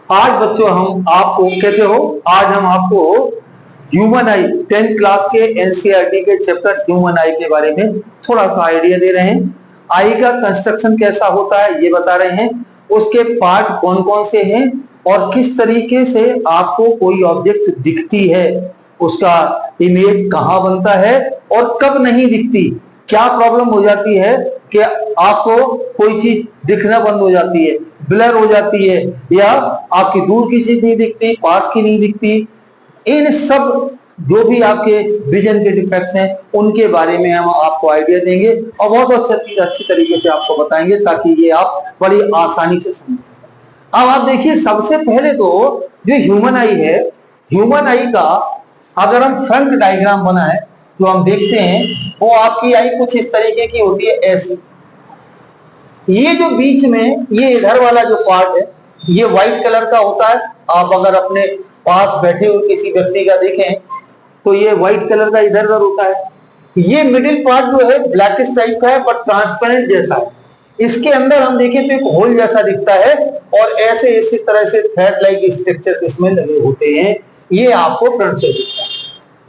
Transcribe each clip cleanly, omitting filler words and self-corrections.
आज बच्चों हम आपको कैसे हो, आज हम आपको ह्यूमन आई 10th क्लास के एनसीईआरटी के चैप्टर ह्यूमन आई के बारे में थोड़ा सा आइडिया दे रहे हैं। आई का कंस्ट्रक्शन कैसा होता है ये बता रहे हैं, उसके पार्ट कौन कौन से हैं और किस तरीके से आपको कोई ऑब्जेक्ट दिखती है, उसका इमेज कहाँ बनता है और कब नहीं दिखती, क्या प्रॉब्लम हो जाती है कि आपको कोई चीज दिखना बंद हो जाती है, ब्लर हो जाती है, या आपकी दूर की चीज नहीं दिखती, पास की नहीं दिखती। इन सब जो भी आपके विजन के डिफेक्ट्स हैं उनके बारे में हम आपको आइडिया देंगे और बहुत अच्छी तरीके से आपको बताएंगे ताकि ये आप बड़ी आसानी से समझ सकें। अब आप देखिए, सबसे पहले तो जो ह्यूमन आई है, ह्यूमन आई का अगर हम फ्रंट डायग्राम बनाए तो हम देखते हैं वो आपकी आई कुछ इस तरीके की होती है, ऐसी। ये जो बीच में ये इधर वाला जो पार्ट है ये व्हाइट कलर का होता है। आप अगर अपने पास बैठे हुए किसी व्यक्ति का देखें तो ये व्हाइट कलर का इधर उधर होता है। ये मिडिल पार्ट जो है ब्लैकिश टाइप का है बट ट्रांसपेरेंट जैसा है। इसके अंदर हम देखें तो एक होल जैसा दिखता है और ऐसे इसी तरह से थ्रेड लाइक स्ट्रक्चर इसमें लगे होते हैं। ये आपको फ्रंट से दिखता है।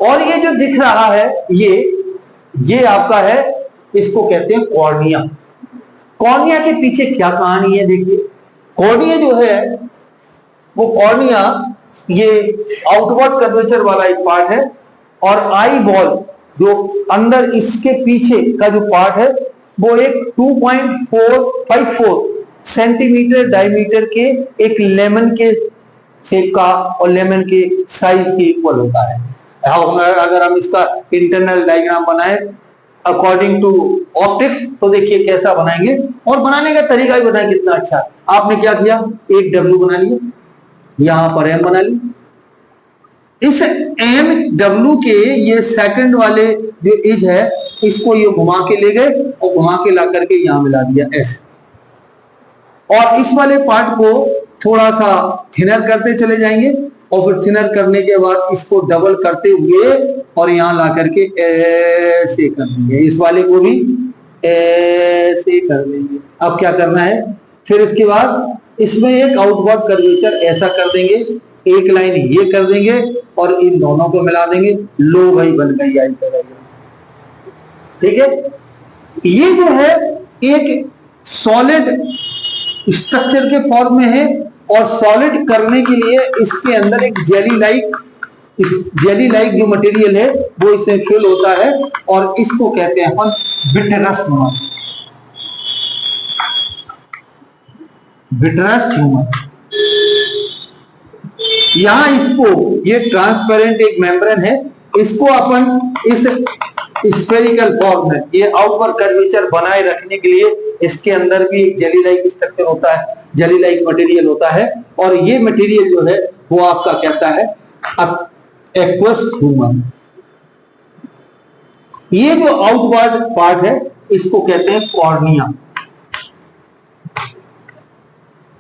और ये जो दिख रहा है ये आपका है, इसको कहते हैं कॉर्निया। कॉर्निया के पीछे क्या कहानी है देखिए। कॉर्निया जो है वो कॉर्निया ये आउटवर्ड कर्वेचर वाला एक पार्ट है और आई बॉल जो अंदर इसके पीछे का जो पार्ट है वो एक 2.454 सेंटीमीटर डायमीटर के एक लेमन के शेप का और लेमन के साइज के इक्वल होता है। अगर हम इसका इंटरनल डायग्राम बनाए अकॉर्डिंग टू ऑप्टिक्स तो देखिए कैसा बनाएंगे और बनाने का तरीका भी बताएं कितना अच्छा है। आपने क्या किया, एक डब्ल्यू बना लिया, यहां पर एम बना लिया। इस एम डब्ल्यू के ये सेकंड वाले जो एज है इसको ये घुमा के ले गए और घुमा के ला करके यहां मिला दिया ऐसे। और इस वाले पार्ट को थोड़ा सा थिनर करते चले जाएंगे और फिर थिनर करने के बाद इसको डबल करते हुए और यहां ला करके ऐसे कर देंगे। इस वाले को भी ऐसे कर देंगे। अब क्या करना है, फिर इसके बाद इसमें एक आउटवर्ड कर्वेचर ऐसा कर देंगे, एक लाइन ये कर देंगे और इन दोनों को मिला देंगे। लो भाई बन गई आई करेगा। ठीक है। ये जो है एक सॉलिड स्ट्रक्चर के फॉर्म में है और सॉलिड करने के लिए इसके अंदर एक जेली लाइक जो मटेरियल है वो इसमें फिल होता है और इसको कहते हैं अपन विट्रस ह्यूमर। Vitreous humour. यहां इसको ये ट्रांसपेरेंट एक मेम्ब्रेन है, इसको अपन इस स्फेरिकल फॉर्म में ये आउटवर्ड कर्वेचर बनाए रखने के लिए इसके अंदर भी एक जेली लाइक स्ट्रक्चर होता है, जेली लाइक मटेरियल होता है और ये मटेरियल जो है वो आपका कहता है एक्वस ह्यूमर। ये जो आउटवर्ड पार्ट है इसको कहते हैं कॉर्निया।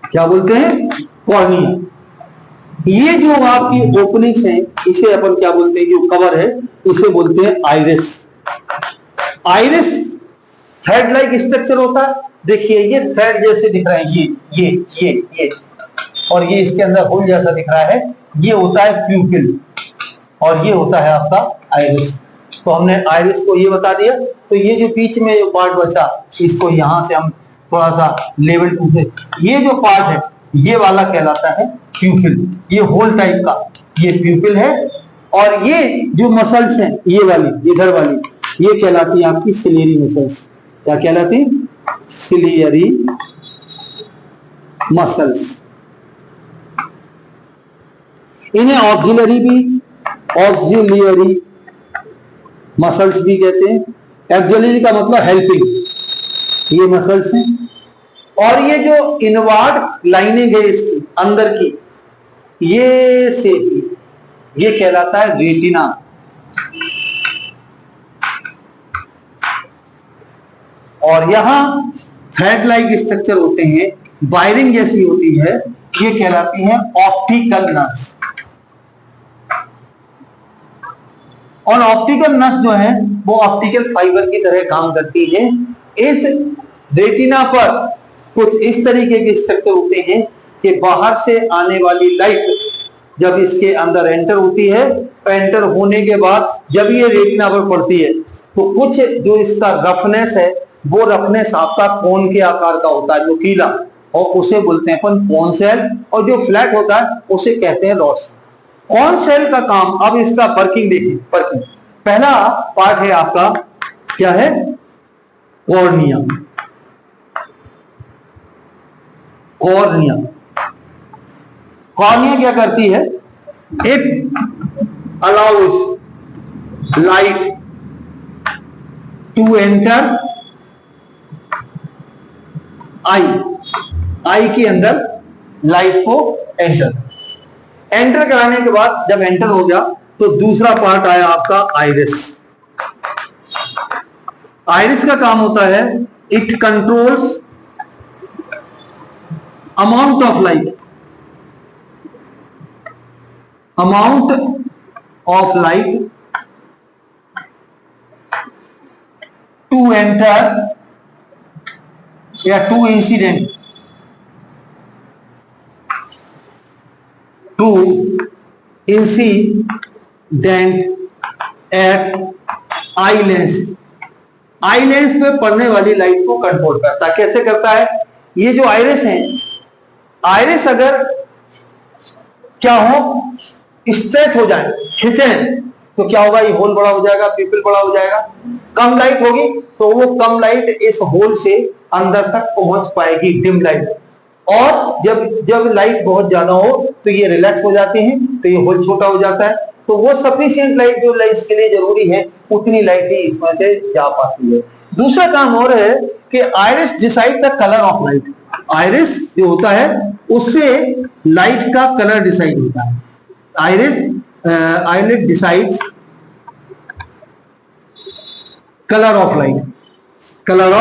क्या बोलते हैं, कॉर्निया। ये जो आपकी ओपनिंग्स हैं इसे अपन क्या बोलते हैं, जो कवर है इसे बोलते हैं iris. Iris thread like structure होता है। देखिए ये थ्रेड जैसे दिख रहा है, ये और ये इसके अंदर होल जैसा दिख रहा है, ये होता है प्यूपिल और ये होता है आपका आइरिस। तो हमने आइरिस को ये बता दिया। तो ये जो बीच में जो पार्ट बचा इसको यहां से हम थोड़ा सा लेवल टू से, ये जो पार्ट है ये वाला कहलाता है प्यूपिल। ये होल टाइप का ये प्यूपिल है और ये जो मसल्स हैं ये वाली इधर वाली ये कहलाती है आपकी सिलियरी मसल्स। क्या कहलाती, सिलियरी मसल्स। इन्हें ऑक्सिलरी मसल्स भी कहते हैं। ऑक्सिलरी का मतलब हेल्पिंग, ये मसल्स हैं। और ये जो इनवर्ड लाइनिंग है इसकी अंदर की ये से ये कहलाता है रेटिना। और यहां थ्रेड लाइक स्ट्रक्चर होते हैं, वायरिंग जैसी होती है, ये कहलाती है ऑप्टिकल नर्व्स। और ऑप्टिकल नर्व्स जो है वो ऑप्टिकल फाइबर की तरह काम करती है। इस रेटिना पर कुछ इस तरीके के स्ट्रक्चर होते हैं कि बाहर से आने वाली लाइट जब इसके अंदर एंटर होती है, एंटर होने के बाद जब ये रेटिना पर पड़ती है तो कुछ जो इसका रफनेस है वो रफनेस आपका कोन के आकार का होता है, नुकीला, और उसे बोलते हैं अपन कोन सेल, और जो फ्लैट होता है उसे कहते हैं रॉड सेल। कोन सेल का काम, अब इसका वर्किंग देखिए। वर्किंग पहला पार्ट है आपका क्या है, कॉर्निया। कॉर्निया कॉर्निया क्या करती है, it allows light to enter eye के अंदर लाइट को एंटर कराने के बाद जब एंटर हो गया तो दूसरा पार्ट आया आपका आइरिस। आइरिस का काम होता है, it controls amount of light to enter या to incident at eye lens. Eye lens पे पड़ने वाली लाइट को कंट्रोल करता है। कैसे करता है, ये जो आइरिस है, आइरिस अगर क्या हो, स्ट्रेच हो जाए, खिंचे, तो क्या होगा, ये होल बड़ा हो जाएगा, पिपल बड़ा हो जाएगा। कम लाइट होगी तो वो कम लाइट इस होल से अंदर तक पहुंच पाएगी, डिम लाइट। और जब लाइट बहुत ज्यादा हो तो ये रिलैक्स हो जाते हैं, तो ये होल छोटा हो जाता है। तो वो सफिशिएंट लाइट जो लाइट के लिए जरूरी है उतनी लाइट ही इसमें से जा पाती है। दूसरा काम और है कि iris decide the colour of light. Iris जो होता है उससे लाइट का कलर डिसाइड होता है। Iris decides colour of light, colour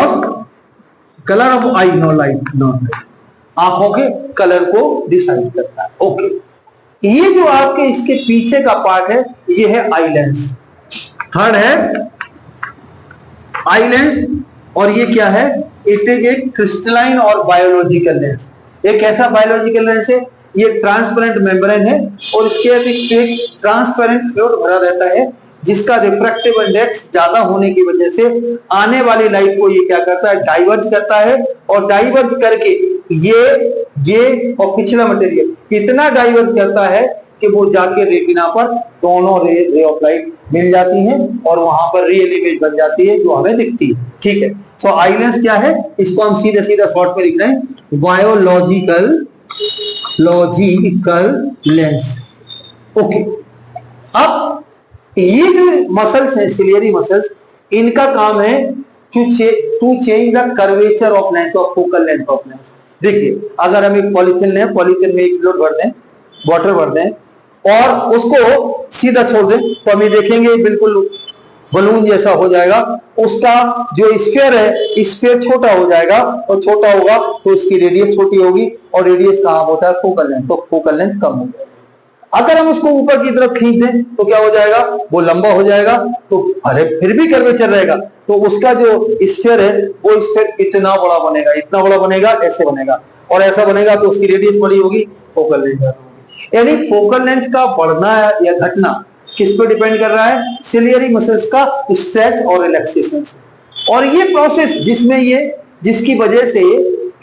of eye, no light, आंखों के कलर को डिसाइड करता है। ओके, ये जो आपके इसके पीछे का पार्ट है ये है आई लेंस। थर्ड है आई लेंस, और ये क्या है, इट इज ए क्रिस्टलाइन और बायोलॉजिकल लेंस। एक ऐसा बायोलॉजिकल लेंस है, ये ट्रांसपेरेंट मेम्ब्रेन है और इसके एक ट्रांसपेरेंट फ्लूइड भरा रहता है जिसका रिफ्रैक्टिव इंडेक्स ज्यादा होने की वजह से आने वाली लाइट को ये क्या करता है, डाइवर्ज करता है। और डाइवर्ज करके ये और पिछला मटेरियल इतना डाइवर्ज करता है कि वो जाके रेटिना पर दोनों रे ऑफ लाइट मिल जाती हैं और वहां पर रियल इमेज बन जाती है जो हमें दिखती है। ठीक है, सो आई लेंस क्या है, इसको हम सीधा सीधा शॉर्ट में लिख रहे हैं, बायोलॉजिकल लेंस। ओके, अब ये जो मसल्स हैं, सिलियरी मसल्स, इनका काम है to change the curvature of lens और फोकल लेंथ ऑफ लेंस। देखिए, अगर हम एक पॉलीथिन लें, पॉलीथिन में एक फ्लूइड भर दें, वाटर भर दें और उसको सीधा छोड़ दें तो हम ये देखेंगे बिल्कुल बलून जैसा हो जाएगा। उसका जो स्फीयर है, स्फीयर छोटा हो जाएगा और छोटा होगा तो उसकी रेडियस छोटी होगी और रेडियस कहां होता है, फोकल लेंथ, तो फोकल लेंथ कम हो जाएगी। अगर हम उसको ऊपर की तरफ खींच दें तो क्या हो जाएगा, वो लंबा हो जाएगा, तो अरे फिर भी कर्वेचर रहेगा, तो उसका जो स्फीयर है वो स्फीयर इतना बड़ा बनेगा, ऐसे बनेगा और ऐसा बनेगा तो उसकी रेडियस बड़ी होगी, फोकल लेंथ ज्यादा होगी। यानी फोकल लेंथ का बढ़ना या घटना किस पे डिपेंड कर रहा है, सिलियरी मसल्स का स्ट्रेच और रिलैक्सेशन से। और ये प्रोसेस जिसकी वजह से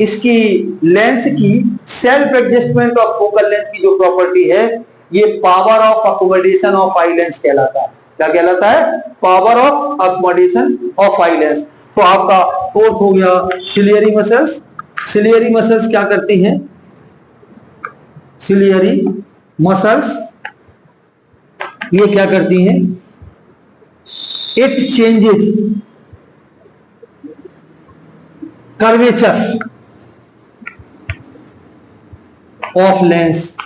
इसकी लेंस की self adjustment of focal length की जो प्रॉपर्टी है, ये power of accommodation of eye lens कहलाता है। क्या कहलाता है, power of accommodation of eye lens. तो आपका फोर्थ हो गया सिलियरी मसल्स। सिलियरी मसल्स क्या करती हैं, सिलियरी मसल्स ये क्या करती हैं, it changes curvature of lens,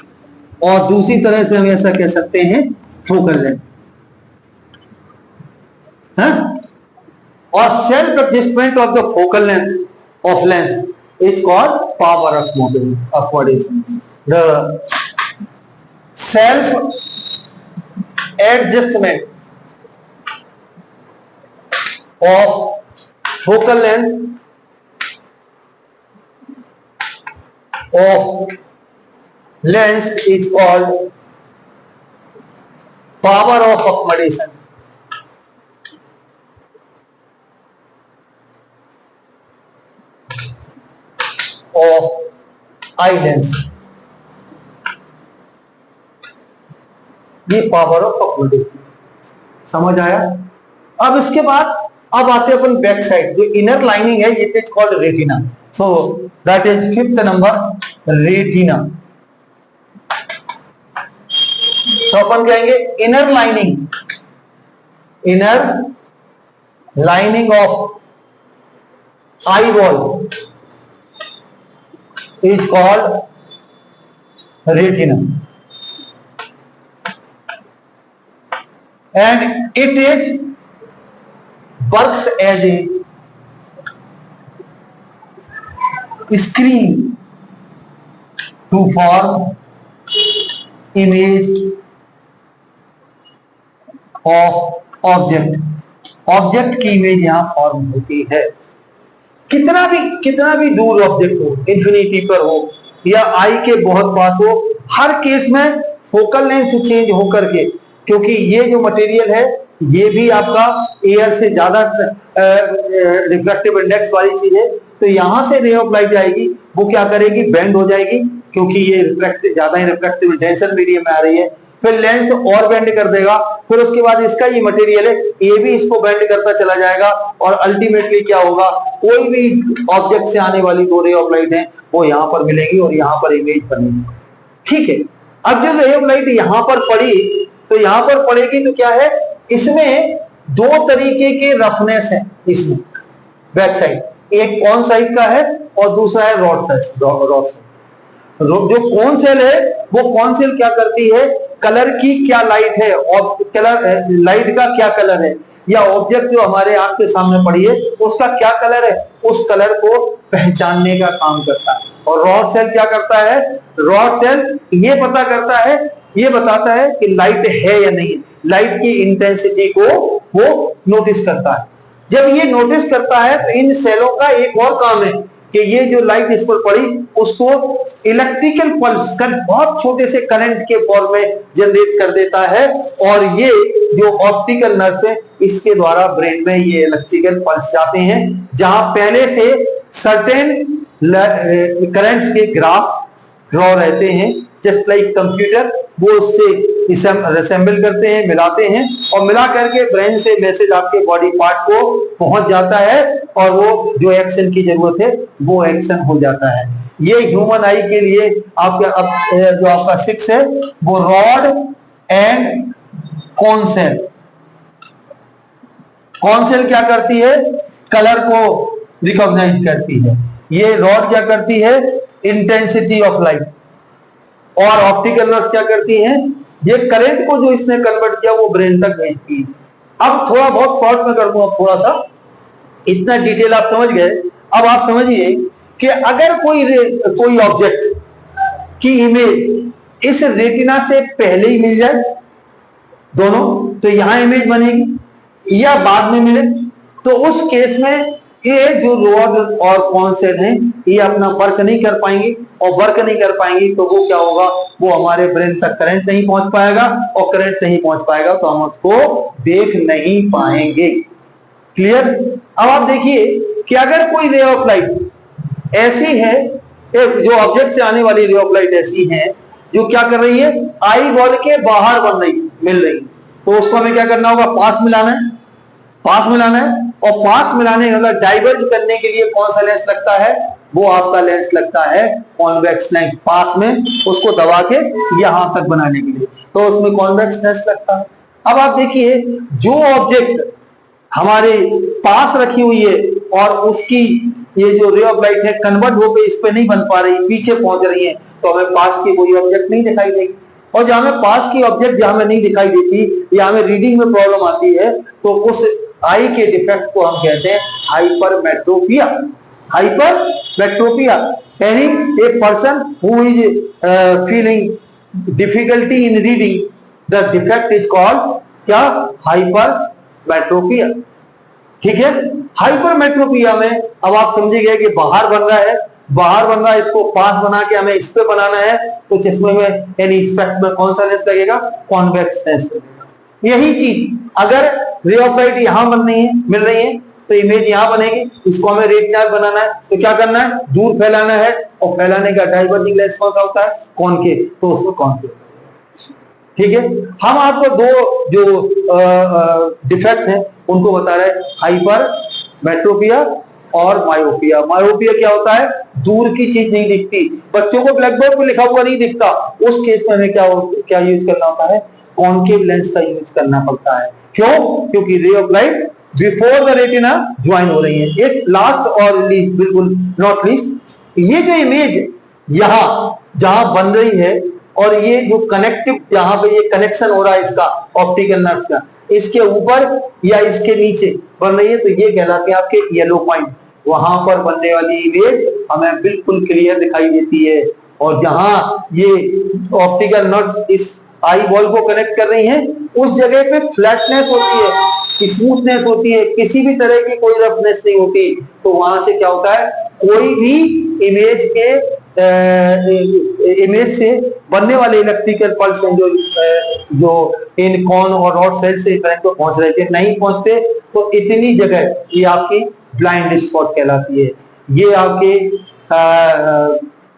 और दूसरी तरह से हम ऐसा कह सकते हैं फोकल लेंथ, और self adjustment of the focal length of lens is called power of accommodation. The self adjustment of focal length of lens is called power of accommodation. Of eye lens, ये power of accommodation. समझ आया? अब इसके बाद अब आते हैं अपन back side, जो इनर लाइनिंग है ये is called retina. So that is fifth number, retina. So अपन कहेंगे inner lining of eye ball is called retina, and it is works as a screen to form image of object की image यहां form होती है। कितना भी दूर object हो, इंफिनिटी पर हो या आई के बहुत पास हो, हर केस में फोकल लेंथ चेंज होकर के, क्योंकि ये जो मटेरियल है ये भी आपका एयर से ज्यादा रिफ्रैक्टिव इंडेक्स वाली चीज है, तो यहां से रे ऑफ लाइट आएगी, वो क्या करेगी, बेंड हो जाएगी, क्योंकि ये ज्यादा ही रिफ्रैक्टिव डेंसर मीडियम में आ रही है। फिर लेंस और बेंड कर देगा, फिर उसके बाद इसका ये मटेरियल है ये भी इसको बेंड करता चला जाएगा, और अल्टीमेटली क्या होगा, कोई भी ऑब्जेक्ट से आने वाली दो रे ऑफ लाइट है वो यहां पर मिलेगी और यहां पर इमेज बनेगी। ठीक है, अब जब रे ऑफ लाइट यहां पर पड़ी तो यहां पर पड़ेगी तो क्या है, इसमें दो तरीके के रफनेस है, इसमें बैक साइड, एक कौन साइड का है और दूसरा है रॉड साइड। जो कौन सेल है वो कौन सेल क्या करती है, कलर की क्या लाइट है और कलर लाइट का क्या कलर है, या ऑब्जेक्ट जो हमारे आंख के सामने पड़ी है उसका क्या कलर है, उस कलर को पहचानने का काम करता है। और रॉड सेल क्या करता है, रॉड सेल ये पता करता है, ये बताता है कि लाइट है या नहीं, लाइट की इंटेंसिटी को वो नोटिस करता है। जब ये नोटिस करता है तो इन सेलों का एक और काम है कि ये जो लाइट इस पर पड़ी उसको इलेक्ट्रिकल पल्स कर बहुत छोटे से करंट के फॉर्म में जनरेट कर देता है, और ये जो ऑप्टिकल नर्व है इसके द्वारा ब्रेन में ये इलेक्ट्रिकल पल्स जाते हैं, जहां पहले से सर्टेन करंट्स के ग्राफ ड्रॉ रहते हैं, जस्ट लाइक कंप्यूटर, वो उससे असेंबल करते हैं, मिलाते हैं, और मिला करके ब्रेन से मैसेज आपके बॉडी पार्ट को पहुंच जाता है, और वो जो एक्शन की जरूरत है वो एक्शन हो जाता है। ये ह्यूमन आई के लिए आपका अब जो आपका 6 है वो rod and cone cell. Cone cell क्या करती है, कलर को रिकॉग्नाइज करती है, ये रॉड क्या करती है, इंटेंसिटी ऑफ लाइट, और ऑप्टिकल नर्व्स क्या करती हैं, ये करंट को जो इसने कन्वर्ट किया वो ब्रेन तक भेजती है। अब थोड़ा बहुत शॉर्ट में कर दूं, अब थोड़ा सा, इतना डिटेल आप समझ गए। अब आप समझिए कि अगर कोई ऑब्जेक्ट की इमेज इस रेटिना से पहले ही मिल जाए दोनों, तो यहां इमेज बनेगी, या बाद में मिले तो उस केस में ये जो रॉड और कॉन सेल हैं ये अपना वर्क नहीं कर पाएंगी, और वर्क नहीं कर पाएंगी तो वो क्या होगा, वो हमारे ब्रेन तक करंट नहीं पहुंच पाएगा, और करंट नहीं पहुंच पाएगा तो हम उसको देख नहीं पाएंगे। क्लियर? अब आप देखिए कि अगर कोई रे ऑफ लाइट ऐसी है, जो ऑब्जेक्ट से आने वाली रे ऑफ लाइट ऐसी है जो क्या कर रही है, आई बॉल के बाहर बन रही मिल रही, तो उसको हमें क्या करना होगा, पास मिलाना है, पास मिलाना है, और पास मिलाने मतलब डाइवर्ज करने के लिए कौन सा लेंस लगता है, वो आपका लेंस लगता है कॉन्वेक्स लेंस, पास में उसको दबा के यहां तक बनाने के लिए, तो उसमें कॉन्वेक्स लेंस लगता है। अब आप देखिए जो ऑब्जेक्ट हमारे पास रखी हुई है और उसकी ये जो रे ऑफ लाइट है कन्वर्ट होकर इस पे नहीं बन पा रही, पीछे पहुंच रही है, तो हमें पास की कोई ऑब्जेक्ट नहीं दिखाई देगी, और जहां हमें पास की ऑब्जेक्ट जहां हमें नहीं दिखाई देती या हमें रीडिंग में प्रॉब्लम आती है, तो उस आई के डिफेक्ट को हम कहते हैं हाइपरमेट्रोपिया। हाइपरमेट्रोपिया यानी a person who is feeling difficulty in reading, the defect is called क्या, हाइपरमेट्रोपिया। ठीक है, हाइपरमेट्रोपिया में अब आप समझ गए कि बाहर बन रहा है, बाहर बन रहा है, इसको पास बना के हमें इस पे बनाना है, तो चश्मे में यानी स्पेक्ट में कौन सा लेंस लगेगा? कॉन्वेक्स लेंस लगेगा। यही चीज अगर रे ऑफ लाइट यहां बन रही है, मिल रही है, तो इमेज यहां बनेगी, इसको हमें रेटिना बनाना है, तो क्या करना है? दूर फैलाना है, और फैलाने का डाइवर्जिंग लेंस कौन सा होता है? कॉनकेव, तो उसमें कॉनकेव। ठीक है, हम आपको दो जो डिफेक्ट हैं उनको बता रहे हैं, हाइपर मेट्रोपिया और मायोपिया। मायोपिया क्या होता है? दूर की चीज नहीं दिखती, बच्चों को ब्लैक बोर्ड पे लिखा हुआ नहीं दिखता, उस केस में हमें क्या यूज करना होता है? कॉनकेव लेंस का यूज करना पड़ता है। क्यों? क्योंकि ray of light before the retina join हो रही है। एक लास्ट और लीस्ट, बिल्कुल नॉट लीस्ट, ये जो इमेज यहां जहां बन रही है, और ये जो कनेक्टिव जहां पे ये कनेक्शन हो रहा है इसका ऑप्टिकल नर्व का, इसके ऊपर या इसके नीचे बन रही है, तो ये कहलाते हैं आपके येलो पॉइंट। वहां पर बनने वाली इमेज हमें बिल्कुल क्लियर दिखाई देती है, और जहां ये ऑप्टिकल नर्व इस आई बॉल को कनेक्ट कर रही हैं, उस जगह पे फ्लैटनेस होती है, स्मूथनेस होती है, किसी भी तरह की कोई रफनेस नहीं होती। तो वहां से क्या होता है? कोई भी इमेज के इमेज से बनने वाले इलेक्ट्रिकल पल्स हैं जो इन कॉन और रॉड सेल से करंट को पहुंच रहे थे, नहीं पहुंचते, तो इतनी जगह ये आपकी ब्लाइंड स्पॉट कहलाती है। ये आपके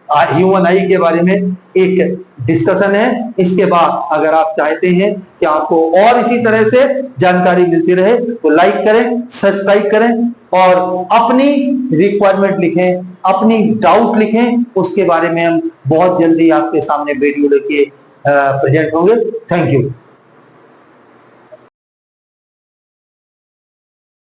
ह्यूमन आई के बारे में एक डिस्कशन है। इसके बाद अगर आप चाहते हैं कि आपको और इसी तरह से जानकारी मिलती रहे, तो लाइक करें, सब्सक्राइब करें, और अपनी रिक्वायरमेंट लिखें, अपनी डाउट लिखें, उसके बारे में हम बहुत जल्दी आपके सामने वीडियो लेके प्रेजेंट होंगे। Thank you.